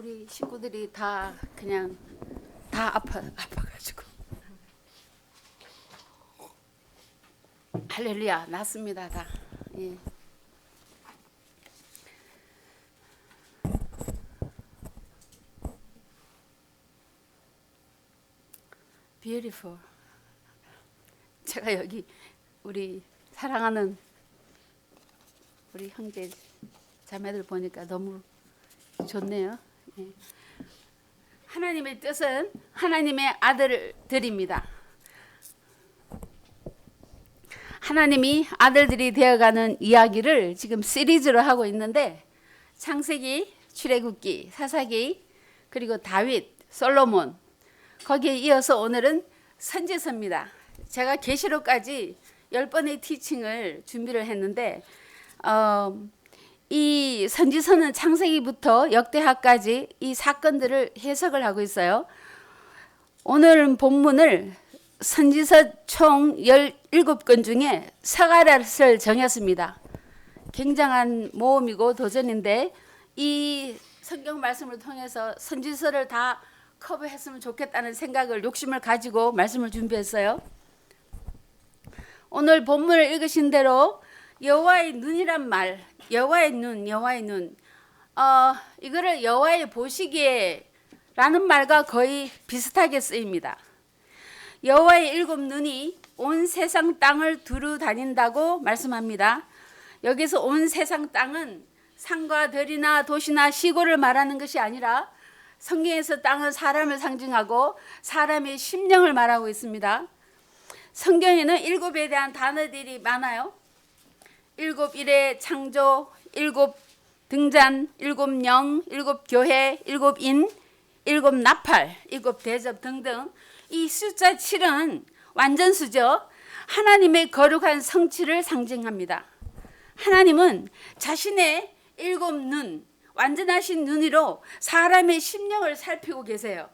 우리 식구들이 다 그냥 다 아파가지고 할렐루야 낫습니다 다. 예. Beautiful. 제가 여기 우리 사랑하는 우리 형제 자매들 보니까 너무 좋네요. 예. 하나님의 뜻은 하나님의 아들들입니다. 하나님이 아들들이 되어가는 이야기를 지금 시리즈로 하고 있는데 창세기, 출애굽기, 사사기, 그리고 다윗, 솔로몬 거기에 이어서 오늘은 선지서입니다. 제가 계시록까지 10번의 티칭을 준비를 했는데 이 선지서는 창세기부터 역대하까지 이 사건들을 해석을 하고 있어요. 오늘 본문을 선지서 총 17권 중에 서가랴를 정했습니다. 굉장한 모험이고 도전인데 이 성경 말씀을 통해서 선지서를 다 커버했으면 좋겠다는 생각을 욕심을 가지고 말씀을 준비했어요. 오늘 본문을 읽으신 대로 여호와의 눈이란 말, 여호와의 눈. 이거를 여호와의 보시기에라는 말과 거의 비슷하게 쓰입니다. 여호와의 7 눈이 온 세상 땅을 두루 다닌다고 말씀합니다. 여기서 온 세상 땅은 산과 들이나 도시나 시골을 말하는 것이 아니라 성경에서 땅은 사람을 상징하고 사람의 심령을 말하고 있습니다. 성경에는 7에 대한 단어들이 많아요. 7 일의 창조, 7 등잔, 7 영, 7 교회, 7 인, 7 나팔, 7 대접 등등. 이 숫자 7은 완전수죠. 하나님의 거룩한 성취를 상징합니다. 하나님은 자신의 7 눈, 완전하신 눈으로 사람의 심령을 살피고 계세요.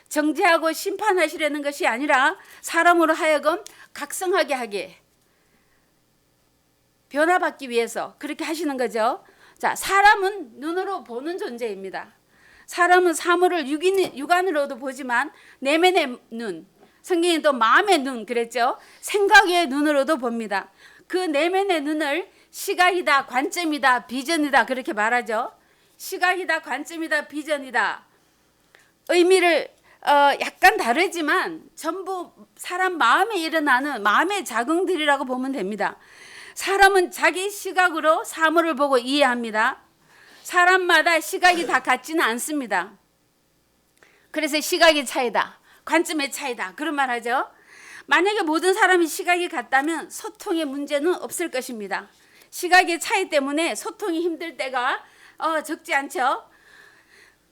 정죄하고 심판하시려는 것이 아니라 사람으로 하여금 각성하게 하게 변화받기 위해서 그렇게 하시는 거죠. 자, 사람은 눈으로 보는 존재입니다. 사람은 사물을 육안으로도 보지만 내면의 눈, 성경에 또 마음의 눈 그랬죠. 생각의 눈으로도 봅니다. 그 내면의 눈을 시각이다, 관점이다, 비전이다 그렇게 말하죠. 시각이다, 관점이다, 비전이다. 의미를 약간 다르지만 전부 사람 마음에 일어나는 마음의 작용들이라고 보면 됩니다. 사람은 자기 시각으로 사물을 보고 이해합니다. 사람마다 시각이 다 같지는 않습니다. 그래서 시각의 차이다, 관점의 차이다 그런 말 하죠. 만약에 모든 사람이 시각이 같다면 소통의 문제는 없을 것입니다. 시각의 차이 때문에 소통이 힘들 때가 적지 않죠.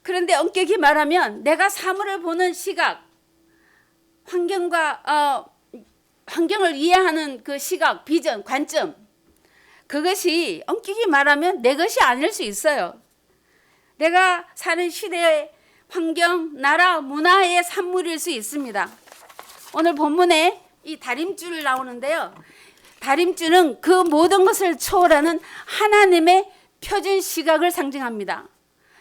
그런데 엄격히 말하면 내가 사물을 보는 시각, 환경을 이해하는 그 시각, 비전, 관점 그것이 엄격히 말하면 내 것이 아닐 수 있어요. 내가 사는 시대의 환경, 나라, 문화의 산물일 수 있습니다. 오늘 본문에 이 다림줄 나오는데요. 다림줄은 그 모든 것을 초월하는 하나님의 표준 시각을 상징합니다.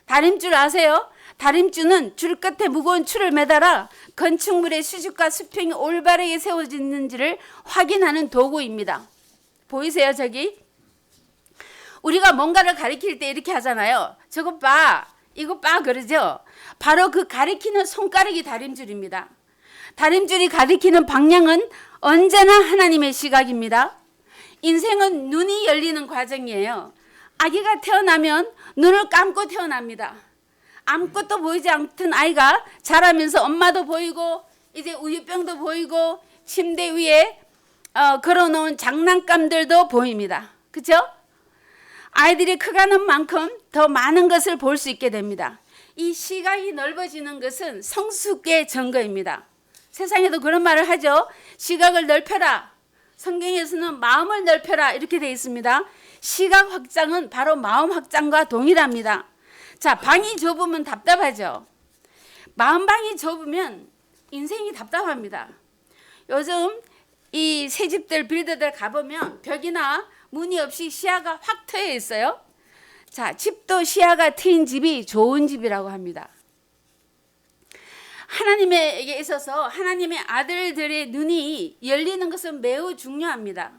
다림줄 아세요? 다림줄은 줄 끝에 무거운 줄을 매달아 건축물의 수직과 수평이 올바르게 세워지는지를 확인하는 도구입니다. 보이세요 저기? 우리가 뭔가를 가리킬 때 이렇게 하잖아요. 저것 봐, 이것 봐 그러죠. 바로 그 가리키는 손가락이 다림줄입니다. 다림줄이 가리키는 방향은 언제나 하나님의 시각입니다. 인생은 눈이 열리는 과정이에요. 아기가 태어나면 눈을 감고 태어납니다. 아무것도 보이지 않던 아이가 자라면서 엄마도 보이고 이제 우유병도 보이고 침대 위에 걸어놓은 장난감들도 보입니다. 그렇죠? 아이들이 커가는 만큼 더 많은 것을 볼 수 있게 됩니다. 이 시각이 넓어지는 것은 성숙의 증거입니다. 세상에도 그런 말을 하죠. 시각을 넓혀라. 성경에서는 마음을 넓혀라 이렇게 되어 있습니다. 시각 확장은 바로 마음 확장과 동일합니다. 자, 방이 좁으면 답답하죠. 마음방이 좁으면 인생이 답답합니다. 요즘 이 새집들 빌드들 가보면 벽이나 문이 없이 시야가 확 트여 있어요. 자, 집도 시야가 트인 집이 좋은 집이라고 합니다. 하나님에게 있어서 하나님의 아들들의 눈이 열리는 것은 매우 중요합니다.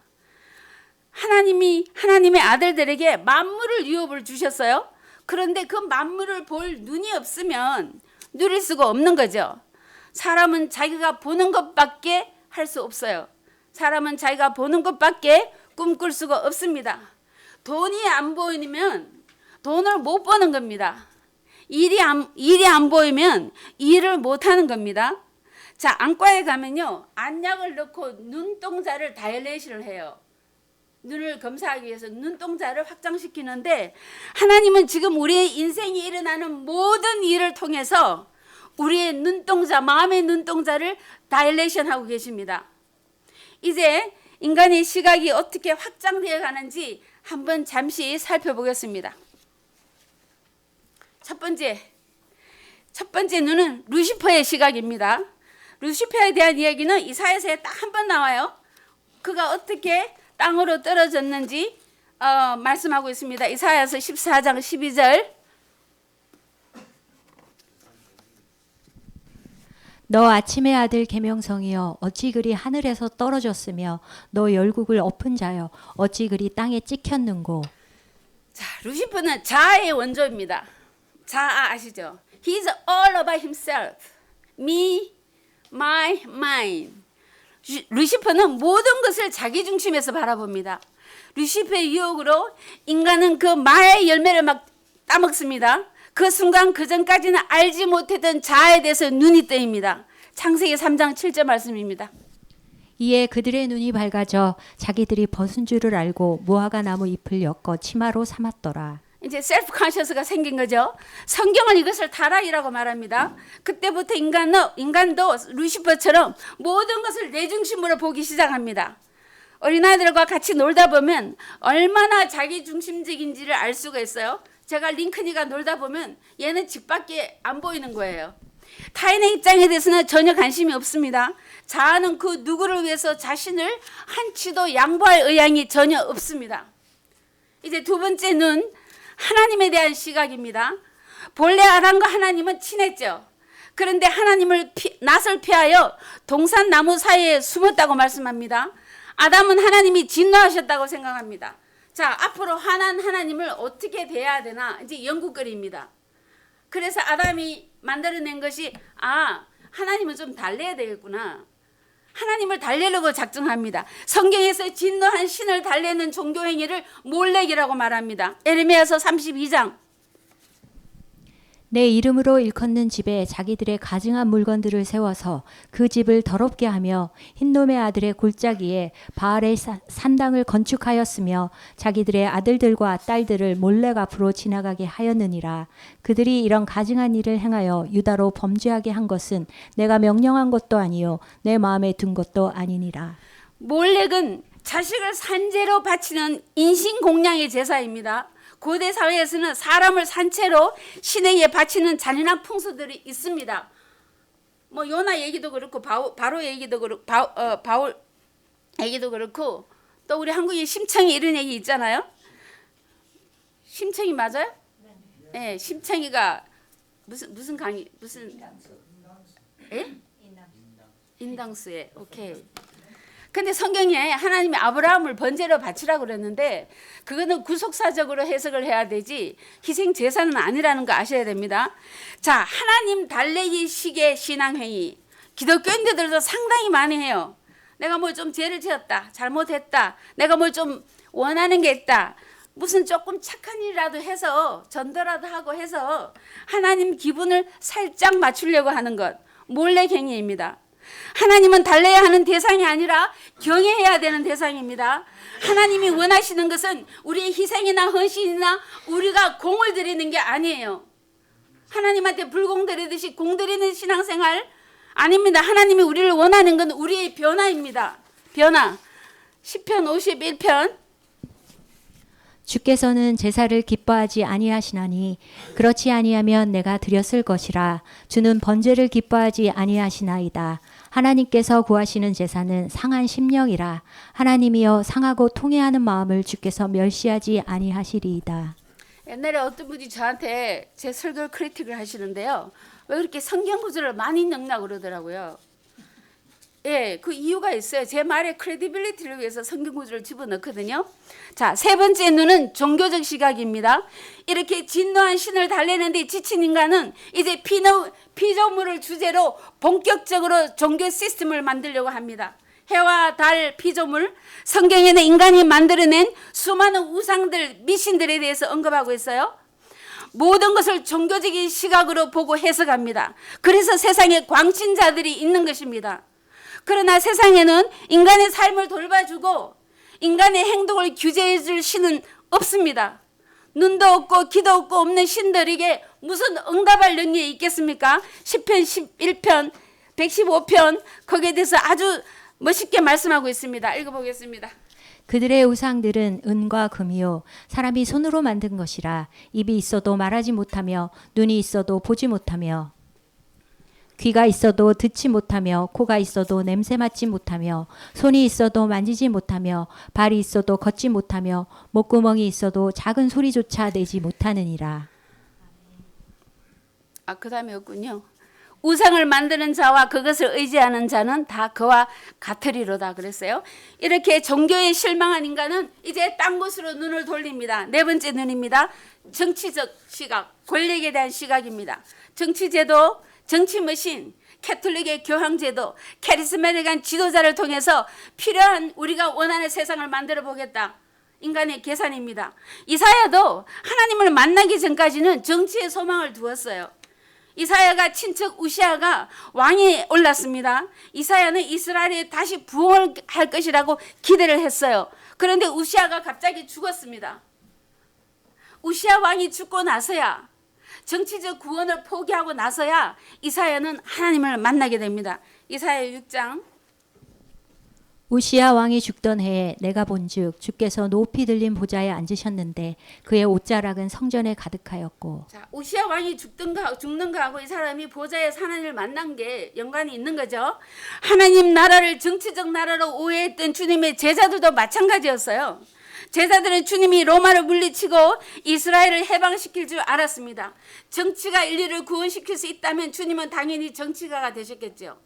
하나님이 하나님의 아들들에게 만물을 유업을 주셨어요. 그런데 그 만물을 볼 눈이 없으면 누릴 수가 없는 거죠. 사람은 자기가 보는 것밖에 할 수 없어요. 사람은 자기가 보는 것밖에 꿈꿀 수가 없습니다. 돈이 안 보이면 돈을 못 버는 겁니다. 일이 안 보이면 일을 못 하는 겁니다. 자, 안과에 가면요, 안약을 넣고 눈동자를 다이레이션을 해요. 눈을 검사하기 위해서 눈동자를 확장시키는데, 하나님은 지금 우리의 인생에 일어나는 모든 일을 통해서 우리의 눈동자, 마음의 눈동자를 다이레이션 하고 계십니다. 이제 인간의 시각이 어떻게 확장되어 가는지 한번 잠시 살펴보겠습니다. 첫 번째 눈은 루시퍼의 시각입니다. 루시퍼에 대한 이야기는 이사야서에 딱 한 번 나와요. 그가 어떻게 땅으로 떨어졌는지 말씀하고 있습니다. 이사야서 14장 12절. 너 아침의 아들 계명성이여 어찌 그리 하늘에서 떨어졌으며 너 열국을 엎은 자여 어찌 그리 땅에 찍혔는고. 자, 루시퍼는 자아의 원조입니다. 자아 아시죠? He's all about himself. Me, my, mine. 루시퍼는 모든 것을 자기 중심에서 바라봅니다. 루시퍼의 유혹으로 인간은 그 마의 열매를 막 따먹습니다. 그 순간 그 전까지는 알지 못했던 자아에 대해서 눈이 뜨입니다. 창세기 3장 7절 말씀입니다. 이에 그들의 눈이 밝아져 자기들이 벗은 줄을 알고 무화과 나무 잎을 엮어 치마로 삼았더라. 이제 셀프 컨셔스가 생긴 거죠. 성경은 이것을 타락이라고 말합니다. 그때부터 인간도 루시퍼처럼 모든 것을 내 중심으로 보기 시작합니다. 어린아이들과 같이 놀다 보면 얼마나 자기 중심적인지를 알 수가 있어요. 제가 링컨이가 놀다 보면 얘는 집 밖에 안 보이는 거예요. 타인의 입장에 대해서는 전혀 관심이 없습니다. 자아는 그 누구를 위해서 자신을 한치도 양보할 의향이 전혀 없습니다. 이제 두 번째 눈, 하나님에 대한 시각입니다. 본래 아담과 하나님은 친했죠. 그런데 하나님을 낯을 피하여 동산나무 사이에 숨었다고 말씀합니다. 아담은 하나님이 진노하셨다고 생각합니다. 자, 앞으로 화난 하나님을 어떻게 대해야 되나 이제 연구거리입니다. 그래서 아담이 만들어낸 것이 하나님은 좀 달래야 되겠구나. 하나님을 달래려고 작정합니다. 성경에서 진노한 신을 달래는 종교 행위를 몰렉이라고 말합니다. 에레미야서 32장. 내 이름으로 일컫는 집에 자기들의 가증한 물건들을 세워서 그 집을 더럽게 하며 흰놈의 아들의 골짜기에 바알의 산당을 건축하였으며 자기들의 아들들과 딸들을 몰렉 앞으로 지나가게 하였느니라. 그들이 이런 가증한 일을 행하여 유다로 범죄하게 한 것은 내가 명령한 것도 아니요 내 마음에 둔 것도 아니니라. 몰렉은 자식을 산재로 바치는 인신공양의 제사입니다. 고대 사회에서는 사람을 산채로 신에게 바치는 잔인한 풍수들이 있습니다. 뭐 요나 얘기도 그렇고 바로 얘기도 그렇고 바울 얘기도 그렇고 또 우리 한국의 심청이 이런 얘기 있잖아요. 심청이 맞아요? 네, 심청이가 무슨 강의 무슨 인당수에 오케이. 근데 성경에 하나님이 아브라함을 번제로 바치라고 그랬는데 그거는 구속사적으로 해석을 해야 되지 희생 제사는 아니라는 거 아셔야 됩니다. 자, 하나님 달래기 식의 신앙행위 기독교인들도 상당히 많이 해요. 내가 뭘 좀 죄를 지었다, 잘못했다, 내가 뭘 좀 원하는 게 있다, 무슨 조금 착한 일이라도 해서 전도라도 하고 해서 하나님 기분을 살짝 맞추려고 하는 것 몰래행위입니다. 하나님은 달래야 하는 대상이 아니라 경외해야 되는 대상입니다. 하나님이 원하시는 것은 우리의 희생이나 헌신이나 우리가 공을 들이는 게 아니에요. 하나님한테 불공 들이듯이 공 들이는 신앙생활 아닙니다. 하나님이 우리를 원하는 건 우리의 변화입니다. 변화. 시편 51편. 주께서는 제사를 기뻐하지 아니하시나니 그렇지 아니하면 내가 드렸을 것이라. 주는 번제를 기뻐하지 아니하시나이다. 하나님께서 구하시는 제사는 상한 심령이라. 하나님이여 상하고 통회하는 마음을 주께서 멸시하지 아니하시리이다. 옛날에 어떤 분이 저한테 제 설교 크리틱을 하시는데요. 왜 그렇게 성경 구절을 많이 넣나 그러더라고요. 예, 그 이유가 있어요. 제 말의 크레디빌리티를 위해서 성경 구절을 집어넣거든요. 자, 세 번째 눈은 종교적 시각입니다. 이렇게 진노한 신을 달래는데 지친 인간은 이제 피조물을 주제로 본격적으로 종교 시스템을 만들려고 합니다. 해와 달 피조물, 성경에는 인간이 만들어낸 수많은 우상들, 미신들에 대해서 언급하고 있어요. 모든 것을 종교적인 시각으로 보고 해석합니다. 그래서 세상에 광신자들이 있는 것입니다. 그러나 세상에는 인간의 삶을 돌봐주고 인간의 행동을 규제해 줄 신은 없습니다. 눈도 없고 귀도 없고 없는 신들에게 무슨 응답할 능력이 있겠습니까? 시편 11편, 115편 거기에 대해서 아주 멋있게 말씀하고 있습니다. 읽어보겠습니다. 그들의 우상들은 은과 금이요 사람이 손으로 만든 것이라 입이 있어도 말하지 못하며 눈이 있어도 보지 못하며 귀가 있어도 듣지 못하며 코가 있어도 냄새 맡지 못하며 손이 있어도 만지지 못하며 발이 있어도 걷지 못하며 목구멍이 있어도 작은 소리조차 내지 못하느니라. 그 다음에 없군요. 우상을 만드는 자와 그것을 의지하는 자는 다 그와 같으리로다 그랬어요. 이렇게 종교에 실망한 인간은 이제 딴 곳으로 눈을 돌립니다. 네 번째 눈입니다. 정치적 시각, 권력에 대한 시각입니다. 정치제도, 정치머신, 캐톨릭의 교황제도, 카리스마틱한 지도자를 통해서 필요한 우리가 원하는 세상을 만들어 보겠다. 인간의 계산입니다. 이사야도 하나님을 만나기 전까지는 정치에 소망을 두었어요. 이사야가 친척 우시아가 왕이 올랐습니다. 이사야는 이스라엘이 다시 부흥할 것이라고 기대를 했어요. 그런데 우시아가 갑자기 죽었습니다. 우시아 왕이 죽고 나서야 정치적 구원을 포기하고 나서야 이사야는 하나님을 만나게 됩니다. 이사야 6장. 우시야 왕이 죽던 해에 내가 본즉 주께서 높이 들린 보좌에 앉으셨는데 그의 옷자락은 성전에 가득하였고. 자, 우시야 왕이 죽는 거하고 이 사람이 보좌에서 하나님을 만난 게 연관이 있는 거죠. 하나님 나라를 정치적 나라로 오해했던 주님의 제자들도 마찬가지였어요. 제자들은 주님이 로마를 물리치고 이스라엘을 해방시킬 줄 알았습니다. 정치가 인류를 구원시킬 수 있다면 주님은 당연히 정치가가 되셨겠죠.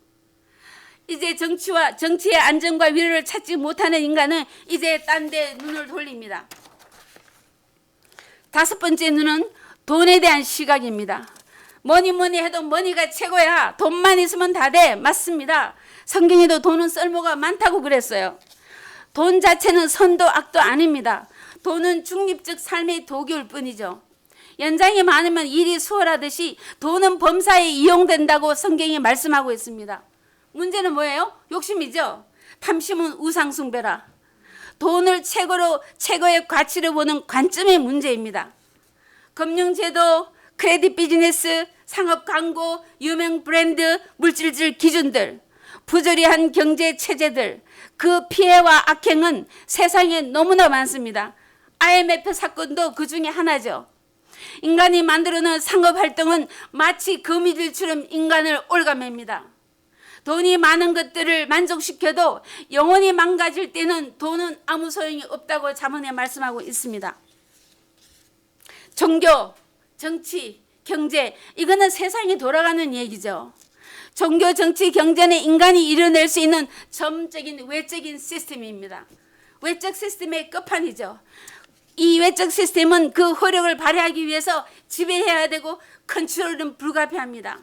이제 정치의 안정과 위로를 찾지 못하는 인간은 이제 딴 데 눈을 돌립니다. 다섯 번째 눈은 돈에 대한 시각입니다. 뭐니 해도 머니가 최고야. 돈만 있으면 다 돼. 맞습니다. 성경에도 돈은 쓸모가 많다고 그랬어요. 돈 자체는 선도 악도 아닙니다. 돈은 중립적 삶의 도구일 뿐이죠. 연장이 많으면 일이 수월하듯이 돈은 범사에 이용된다고 성경이 말씀하고 있습니다. 문제는 뭐예요? 욕심이죠. 탐심은 우상 숭배라. 돈을 최고의 가치를 보는 관점의 문제입니다. 금융제도, 크레딧 비즈니스, 상업 광고, 유명 브랜드, 물질적 기준들, 부조리한 경제 체제들, 그 피해와 악행은 세상에 너무나 많습니다. IMF 사건도 그 중에 하나죠. 인간이 만들어놓은 상업활동은 마치 거미줄처럼 인간을 올가맵니다. 돈이 많은 것들을 만족시켜도 영혼이 망가질 때는 돈은 아무 소용이 없다고 자문에 말씀하고 있습니다. 종교, 정치, 경제, 이거는 세상이 돌아가는 얘기죠. 종교, 정치, 경제는 인간이 이뤄낼 수 있는 점적인 외적인 시스템입니다. 외적 시스템의 끝판이죠. 이 외적 시스템은 그 효력을 발휘하기 위해서 지배해야 되고 컨트롤은 불가피합니다.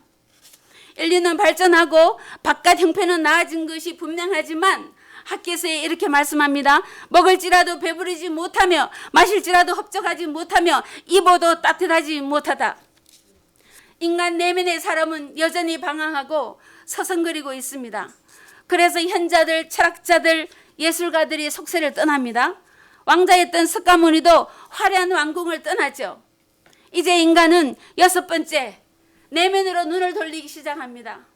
인류는 발전하고 바깥 형편은 나아진 것이 분명하지만 학계서에 이렇게 말씀합니다. 먹을지라도 배부르지 못하며 마실지라도 흡족하지 못하며 입어도 따뜻하지 못하다. 인간 내면의 사람은 여전히 방황하고 서성거리고 있습니다. 그래서 현자들, 철학자들, 예술가들이 속세를 떠납니다. 왕자였던 석가모니도 화려한 왕궁을 떠나죠. 이제 인간은 여섯 번째 내면으로 눈을 돌리기 시작합니다.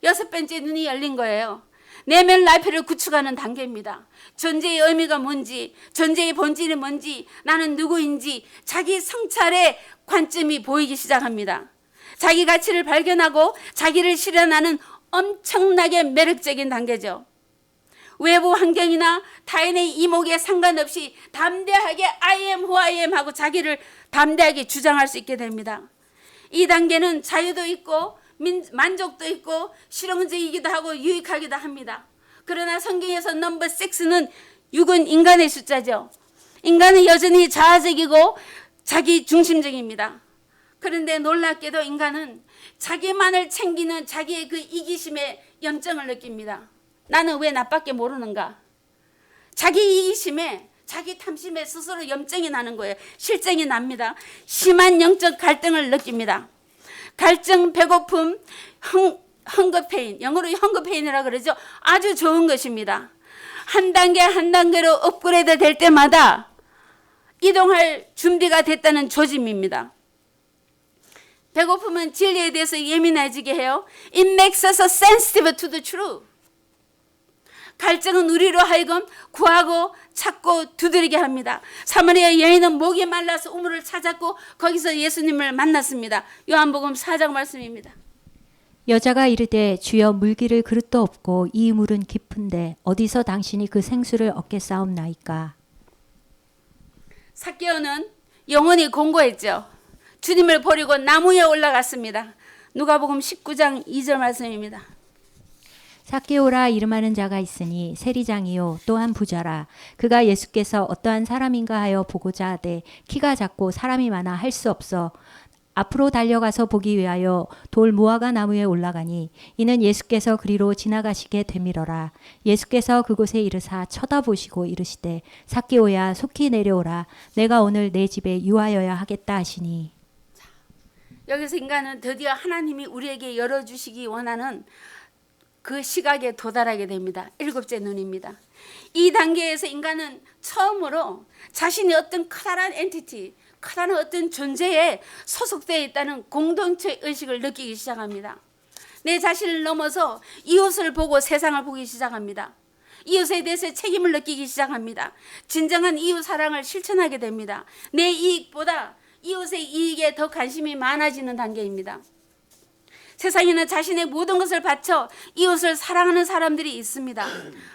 여섯 번째 눈이 열린 거예요. 내면 라이프를 구축하는 단계입니다. 존재의 의미가 뭔지, 존재의 본질이 뭔지, 나는 누구인지 자기 성찰의 관점이 보이기 시작합니다. 자기 가치를 발견하고 자기를 실현하는 엄청나게 매력적인 단계죠. 외부 환경이나 타인의 이목에 상관없이 담대하게 I am who I am 하고 자기를 담대하게 주장할 수 있게 됩니다. 이 단계는 자유도 있고 만족도 있고 실용적이기도 하고 유익하기도 합니다. 그러나 성경에서 넘버 6는 6은 인간의 숫자죠. 인간은 여전히 자아적이고 자기 중심적입니다. 그런데 놀랍게도 인간은 자기만을 챙기는 자기의 그 이기심에 염증을 느낍니다. 나는 왜 나밖에 모르는가? 자기 이기심에 자기 탐심에 스스로 염증이 나는 거예요. 실증이 납니다. 심한 영적 갈등을 느낍니다. 갈증, 배고픔, 헝거페인, 영어로 헝거페인이라고 그러죠. 아주 좋은 것입니다. 한 단계 한 단계로 업그레이드 될 때마다 이동할 준비가 됐다는 조짐입니다. 배고픔은 진리에 대해서 예민해지게 해요. It makes us sensitive to the truth. 갈증은 우리로 하여금 구하고 찾고 두드리게 합니다. 사마리아 여인은 목이 말라서 우물을 찾았고 거기서 예수님을 만났습니다. 요한복음 4장 말씀입니다. 여자가 이르되 주여 물기를 그릇도 없고 이 물은 깊은데 어디서 당신이 그 생수를 얻겠사옵나이까. 삭개오는 영혼이 공고했죠. 주님을 버리고 나무 위에 올라갔습니다. 누가복음 19장 2절 말씀입니다. 삭개오라 이름하는 자가 있으니 세리장이요 또한 부자라. 그가 예수께서 어떠한 사람인가 하여 보고자 하되 키가 작고 사람이 많아 할 수 없어 앞으로 달려가서 보기 위하여 돌 무화과 나무에 올라가니 이는 예수께서 그리로 지나가시게 되밀어라. 예수께서 그곳에 이르사 쳐다보시고 이르시되 삭개오야 속히 내려오라. 내가 오늘 내 집에 유하여야 하겠다 하시니. 여기서 인간은 드디어 하나님이 우리에게 열어주시기 원하는 그 시각에 도달하게 됩니다. 7째 눈입니다. 이 단계에서 인간은 처음으로 자신이 어떤 커다란 엔티티, 커다란 어떤 존재에 소속되어 있다는 공동체 의식을 느끼기 시작합니다. 내 자신을 넘어서 이웃을 보고 세상을 보기 시작합니다. 이웃에 대해서 책임을 느끼기 시작합니다. 진정한 이웃 사랑을 실천하게 됩니다. 내 이익보다 이웃의 이익에 더 관심이 많아지는 단계입니다. 세상에는 자신의 모든 것을 바쳐 이웃을 사랑하는 사람들이 있습니다.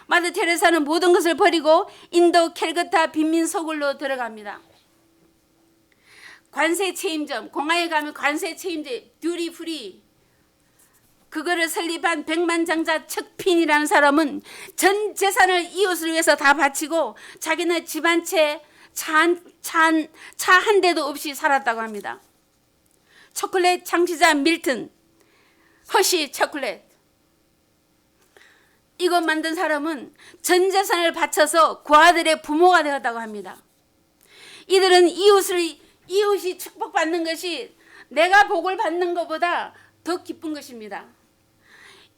마더 테레사는 모든 것을 버리고 인도 캘커타 빈민 서굴로 들어갑니다. 관세 체임점, 공항에 가면 관세 체임점, 듀리 프리, 그거를 설립한 백만장자 척핀이라는 사람은 전 재산을 이웃을 위해서 다 바치고 자기는 집 한 채, 차 한 대도 없이 살았다고 합니다. 초콜릿 창시자 밀튼, 허쉬 초콜릿, 이거 만든 사람은 전 재산을 바쳐서 그 아들의 부모가 되었다고 합니다. 이들은 이웃이 축복받는 것이 내가 복을 받는 것보다 더 기쁜 것입니다.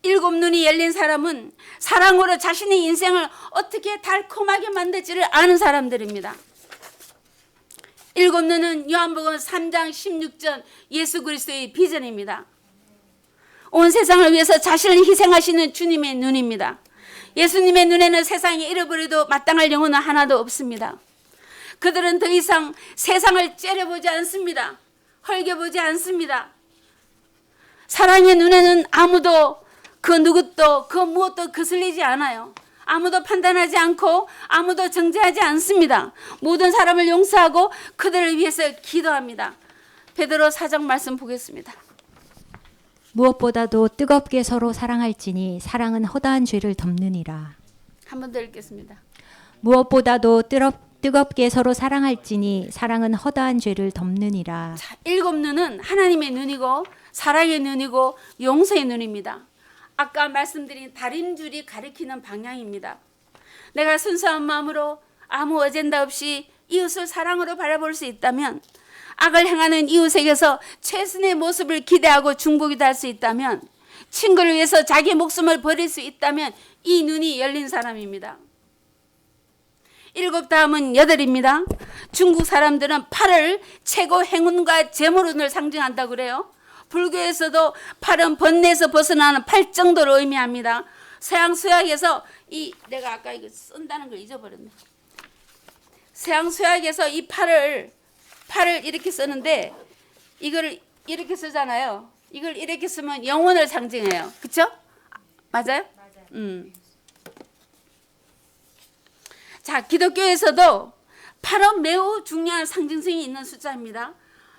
7 눈이 열린 사람은 사랑으로 자신의 인생을 어떻게 달콤하게 만들지를 아는 사람들입니다. 7 눈은 요한복음 3장 16절 예수 그리스도의 비전입니다. 온 세상을 위해서 자신을 희생하시는 주님의 눈입니다. 예수님의 눈에는 세상에 잃어버려도 마땅할 영혼은 하나도 없습니다. 그들은 더 이상 세상을 째려보지 않습니다. 헐겨보지 않습니다. 사랑의 눈에는 아무도 그 누구도 그 무엇도 거슬리지 않아요. 아무도 판단하지 않고 아무도 정죄하지 않습니다. 모든 사람을 용서하고 그들을 위해서 기도합니다. 베드로 4장 말씀 보겠습니다. 무엇보다도 뜨겁게 서로 사랑할지니 사랑은 허다한 죄를 덮느니라. 한 번 더 읽겠습니다. 무엇보다도 뜨겁게 서로 사랑할지니 사랑은 허다한 죄를 덮느니라. 자, 7 눈은 하나님의 눈이고 사랑의 눈이고 용서의 눈입니다. 아까 말씀드린 다림줄이 가리키는 방향입니다. 내가 순수한 마음으로 아무 어젠다 없이 이웃을 사랑으로 바라볼 수 있다면, 악을 행하는 이웃에게서 최선의 모습을 기대하고 중보기도 할 수 있다면, 친구를 위해서 자기 목숨을 버릴 수 있다면 이 눈이 열린 사람입니다. 7 다음은 8입니다. 중국 사람들은 8을 최고 행운과 재물운을 상징한다고 그래요. 불교에서도 8은 번뇌에서 벗어나는 8 정도를 의미합니다. 서양 수학에서 내가 아까 이거 쓴다는 걸 잊어버렸네. 서양 수학에서 이 8을 이렇게 쓰는데 이거를 이렇게 쓰잖아요. 이걸 이렇게 쓰면 영혼을 상징해요. 그렇죠? 맞아요? 자, 기독교에서도 8은 매우 중요한 상징성이 있는 숫자입니다.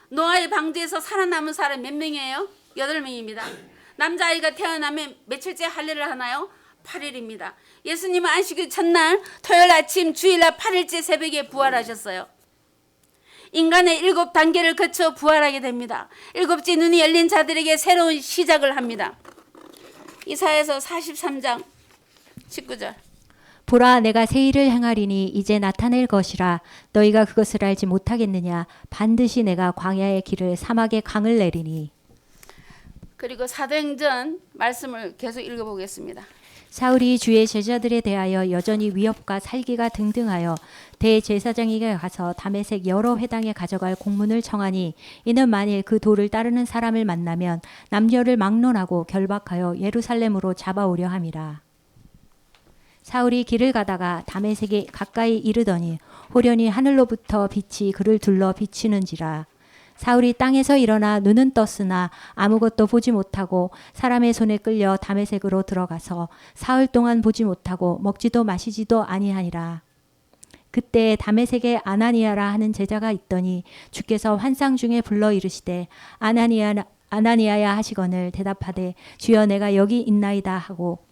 노아의 방주에서 살아남은 사람 몇 명이에요? 8명입니다. 남자아이가 태어나면 며칠째 할례를 하나요? 8일입니다. 예수님은 안식일 첫날 토요일 아침 주일날 8일째 새벽에 부활하셨어요. 인간의 7단계를 거쳐 부활하게 됩니다. 7째 눈이 열린 자들에게 새로운 시작을 합니다. 이사야서 43장 19절. 보라 내가 새 일을 행하리니 이제 나타낼 것이라 너희가 그것을 알지 못하겠느냐 반드시 내가 광야의 길을 사막의 강을 내리니. 그리고 사도행전 말씀을 계속 읽어보겠습니다. 사울이 주의 제자들에 대하여 여전히 위협과 살기가 등등하여 대제사장에게 가서 다메섹 여러 회당에 가져갈 공문을 청하니 이는 만일 그 도를 따르는 사람을 만나면 남녀를 막론하고 결박하여 예루살렘으로 잡아오려 함이라. 사울이 길을 가다가 다메섹에 가까이 이르더니 호련히 하늘로부터 빛이 그를 둘러 비치는지라. 사울이 땅에서 일어나 눈은 떴으나 아무것도 보지 못하고 사람의 손에 끌려 다메섹으로 들어가서 사흘 동안 보지 못하고 먹지도 마시지도 아니하니라. 그때 다메섹에 아나니아라 하는 제자가 있더니 주께서 환상 중에 불러 이르시되 아나니아야 하시거늘 대답하되 주여 내가 여기 있나이다 하고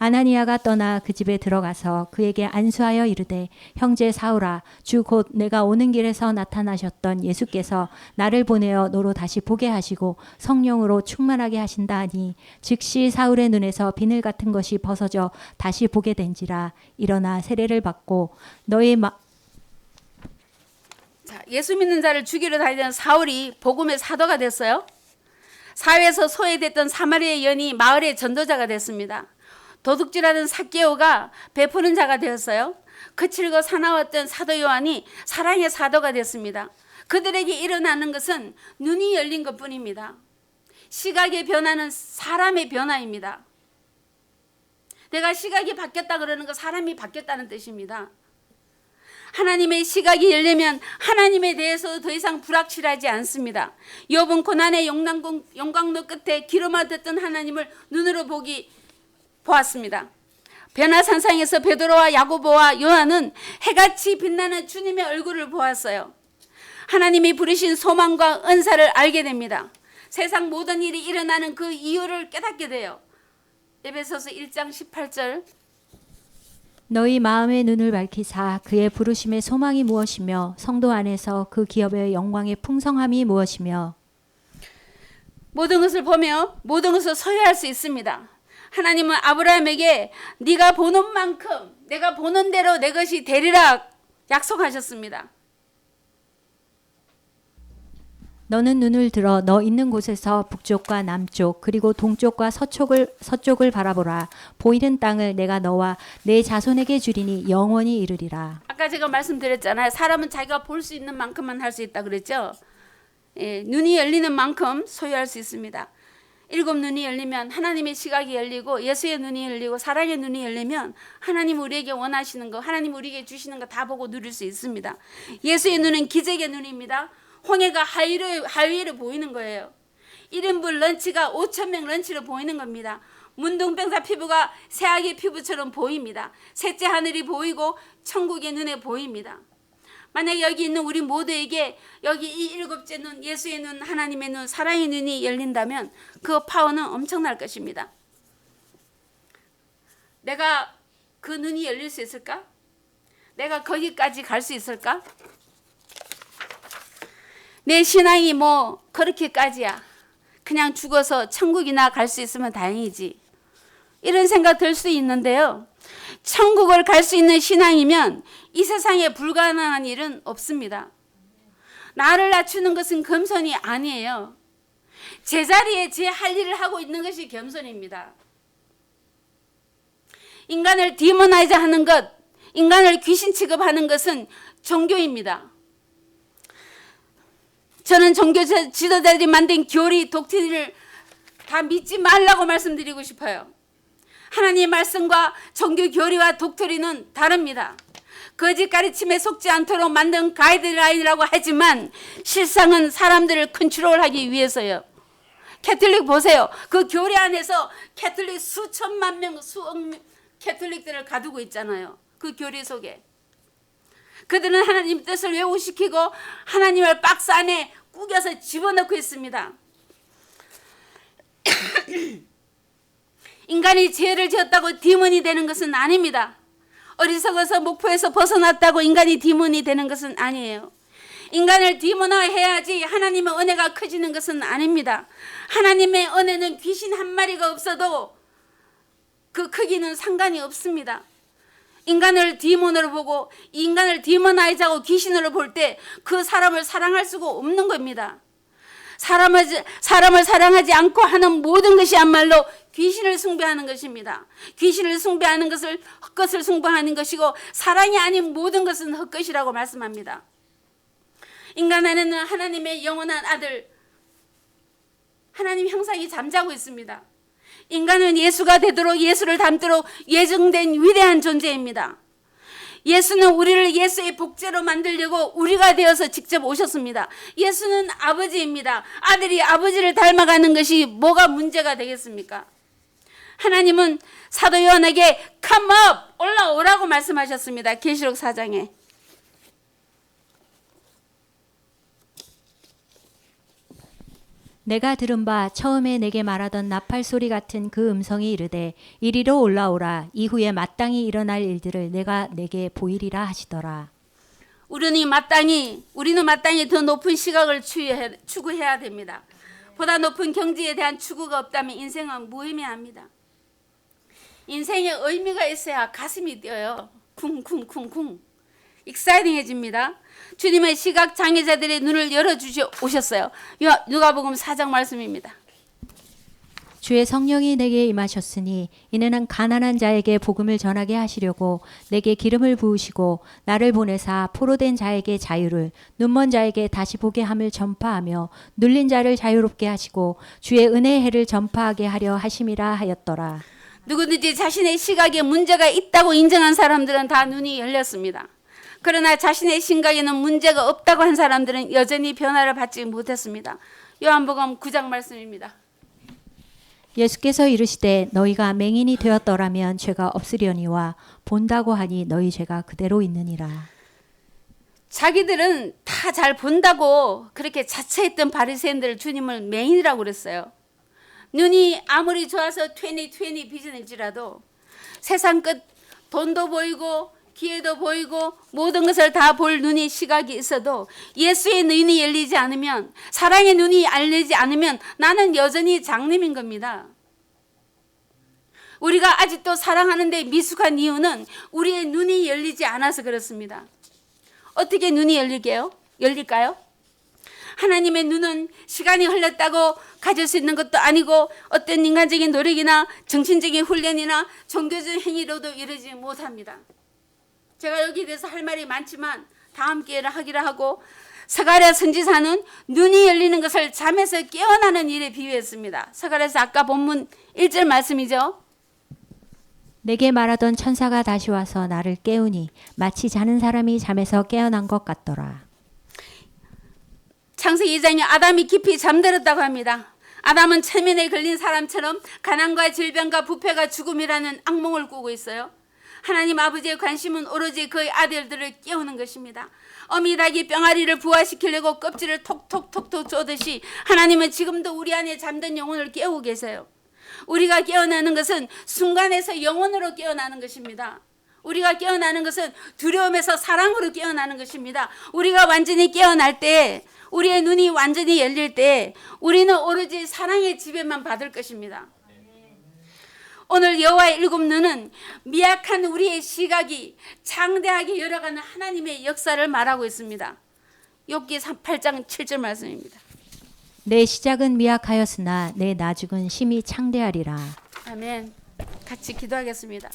아나니아가 떠나 그 집에 들어가서 그에게 안수하여 이르되 형제 사울아 주 곧 내가 오는 길에서 나타나셨던 예수께서 나를 보내어 너로 다시 보게 하시고 성령으로 충만하게 하신다 하니 즉시 사울의 눈에서 비늘 같은 것이 벗어져 다시 보게 된지라. 일어나 세례를 받고 자, 예수 믿는 자를 죽이러 다니던 사울이 복음의 사도가 됐어요. 사회에서 소외됐던 사마리아 여인이 마을의 전도자가 됐습니다. 도둑질하는 삭개오가 베푸는 자가 되었어요. 거칠고 사나웠던 사도 요한이 사랑의 사도가 됐습니다. 그들에게 일어나는 것은 눈이 열린 것뿐입니다. 시각의 변화는 사람의 변화입니다. 내가 시각이 바뀌었다 그러는 거 사람이 바뀌었다는 뜻입니다. 하나님의 시각이 열리면 하나님에 대해서 더 이상 불확실하지 않습니다. 욥은 고난의 용광로 끝에 기름아 듣던 하나님을 눈으로 보았습니다. 변화산상에서 베드로와 야고보와 요한은 해같이 빛나는 주님의 얼굴을 보았어요. 하나님이 부르신 소망과 은사를 알게 됩니다. 세상 모든 일이 일어나는 그 이유를 깨닫게 돼요. 에베소서 1장 18절. 너희 마음의 눈을 밝히사 그의 부르심의 소망이 무엇이며 성도 안에서 그 기업의 영광의 풍성함이 무엇이며. 모든 것을 보며 모든 것을 소유할 수 있습니다. 하나님은 아브라함에게 네가 보는 만큼 내가 보는 대로 내 것이 되리라 약속하셨습니다. 너는 눈을 들어 너 있는 곳에서 북쪽과 남쪽 그리고 동쪽과 서쪽을 바라보라. 보이는 땅을 내가 너와 내 자손에게 주리니 영원히 이르리라. 아까 제가 말씀드렸잖아요. 사람은 자기가 볼 수 있는 만큼만 할 수 있다 그랬죠. 예, 눈이 열리는 만큼 소유할 수 있습니다. 7 눈이 열리면 하나님의 시각이 열리고 예수의 눈이 열리고 사랑의 눈이 열리면 하나님 우리에게 원하시는 거, 하나님 우리에게 주시는 거 다 보고 누릴 수 있습니다. 예수의 눈은 기적의 눈입니다. 홍해가 하위로 보이는 거예요. 1인분 런치가 5,000명 런치로 보이는 겁니다. 문둥병자 피부가 새아기 피부처럼 보입니다. 셋째 하늘이 보이고 천국의 눈에 보입니다. 만약 여기 있는 우리 모두에게 여기 이 7째 눈, 예수의 눈, 하나님의 눈, 사랑의 눈이 열린다면 그 파워는 엄청날 것입니다. 내가 그 눈이 열릴 수 있을까? 내가 거기까지 갈 수 있을까? 내 신앙이 뭐 그렇게까지야. 그냥 죽어서 천국이나 갈 수 있으면 다행이지. 이런 생각 들 수 있는데요. 천국을 갈 수 있는 신앙이면 이 세상에 불가능한 일은 없습니다. 나를 낮추는 것은 겸손이 아니에요. 제자리에 제 할 일을 하고 있는 것이 겸손입니다. 인간을 디모나이즈 하는 것, 인간을 귀신 취급하는 것은 종교입니다. 저는 종교 지도자들이 만든 교리, 독트린을 다 믿지 말라고 말씀드리고 싶어요. 하나님의 말씀과 종교 교리와 독트린은 다릅니다. 거짓 가르침에 속지 않도록 만든 가이드라인이라고 하지만 실상은 사람들을 컨트롤하기 위해서요. 캐톨릭 보세요. 그 교리 안에서 캐톨릭 수천만 명, 수억 캐톨릭들을 가두고 있잖아요. 그 교리 속에. 그들은 하나님 뜻을 왜곡시키고 하나님을 박스 안에 꾸겨서 집어넣고 있습니다. 인간이 죄를 지었다고 디몬이 되는 것은 아닙니다. 어리석어서 목표에서 벗어났다고 인간이 디몬이 되는 것은 아니에요. 인간을 디몬화해야지 하나님의 은혜가 커지는 것은 아닙니다. 하나님의 은혜는 귀신 한 마리가 없어도 그 크기는 상관이 없습니다. 인간을 디몬으로 보고 인간을 디몬화이자고 귀신으로 볼 때 그 사람을 사랑할 수가 없는 겁니다. 사람을 사랑하지 않고 하는 모든 것이야말로 귀신을 숭배하는 것입니다. 귀신을 숭배하는 것을 헛것을 숭배하는 것이고 사랑이 아닌 모든 것은 헛것이라고 말씀합니다. 인간 안에는 하나님의 영원한 아들 하나님 형상이 잠자고 있습니다. 인간은 예수가 되도록 예수를 닮도록 예정된 위대한 존재입니다. 예수는 우리를 예수의 복제로 만들려고 우리가 되어서 직접 오셨습니다. 예수는 아버지입니다. 아들이 아버지를 닮아가는 것이 뭐가 문제가 되겠습니까? 하나님은 사도 요한에게 come up, 올라오라고 말씀하셨습니다. 계시록 4장에. 내가 들은 바 처음에 내게 말하던 나팔 소리 같은 그 음성이 이르되 이리로 올라오라. 이후에 마땅히 일어날 일들을 내가 내게 보이리라 하시더라. 우리는 마땅히 더 높은 시각을 추구해야 됩니다. 보다 높은 경지에 대한 추구가 없다면 인생은 무의미합니다. 인생에 의미가 있어야 가슴이 뛰어요. 쿵쿵쿵쿵. 익사이딩해집니다. 주님의 시각 장애자들의 눈을 열어주셔 오셨어요. 누가복음 4장 말씀입니다. 주의 성령이 내게 임하셨으니 이는 가난한 자에게 복음을 전하게 하시려고 내게 기름을 부으시고 나를 보내사 포로된 자에게 자유를 눈먼 자에게 다시 보게 함을 전파하며 눌린 자를 자유롭게 하시고 주의 은혜의 해를 전파하게 하려 하심이라 하였더라. 누구든지 자신의 시각에 문제가 있다고 인정한 사람들은 다 눈이 열렸습니다. 그러나 자신의 시각에는 문제가 없다고 한 사람들은 여전히 변화를 받지 못했습니다. 요한복음 9장 말씀입니다. 예수께서 이르시되 너희가 맹인이 되었더라면 죄가 없으려니와 본다고 하니 너희 죄가 그대로 있느니라. 자기들은 다 잘 본다고 그렇게 자처했던 바리새인들 주님을 맹인이라고 그랬어요. 눈이 아무리 좋아서 20/20 비전일지라도 세상 끝 돈도 보이고 기회도 보이고 모든 것을 다 볼 눈이 시각이 있어도 예수의 눈이 열리지 않으면 사랑의 눈이 열리지 않으면 나는 여전히 장님인 겁니다. 우리가 아직도 사랑하는데 미숙한 이유는 우리의 눈이 열리지 않아서 그렇습니다. 어떻게 눈이 열릴까요? 하나님의 눈은 시간이 흘렀다고 가질 수 있는 것도 아니고 어떤 인간적인 노력이나 정신적인 훈련이나 종교적 행위로도 이루지 못합니다. 제가 여기에 대해서 할 말이 많지만 다음 기회를 하기로 하고 스가랴 선지자는 눈이 열리는 것을 잠에서 깨어나는 일에 비유했습니다. 스가랴서 아까 본문 1절 말씀이죠. 내게 말하던 천사가 다시 와서 나를 깨우니 마치 자는 사람이 잠에서 깨어난 것 같더라. 창세기 2장에 아담이 깊이 잠들었다고 합니다. 아담은 체면에 걸린 사람처럼 가난과 질병과 부패가 죽음이라는 악몽을 꾸고 있어요. 하나님 아버지의 관심은 오로지 그의 아들들을 깨우는 것입니다. 어미닭이 병아리를 부화시키려고 껍질을 톡톡톡톡 쪼듯이 하나님은 지금도 우리 안에 잠든 영혼을 깨우고 계세요. 우리가 깨어나는 것은 순간에서 영혼으로 깨어나는 것입니다. 우리가 깨어나는 것은 두려움에서 사랑으로 깨어나는 것입니다. 우리가 완전히 깨어날 때, 우리의 눈이 완전히 열릴 때 우리는 오로지 사랑의 지배만 받을 것입니다. 오늘 여호와의 7눈은 미약한 우리의 시각이 장대하게 열어가는 하나님의 역사를 말하고 있습니다. 욥기 8장 7절 말씀입니다. 내 시작은 미약하였으나 내 나중은 심히 창대하리라. 아멘. 같이 기도하겠습니다.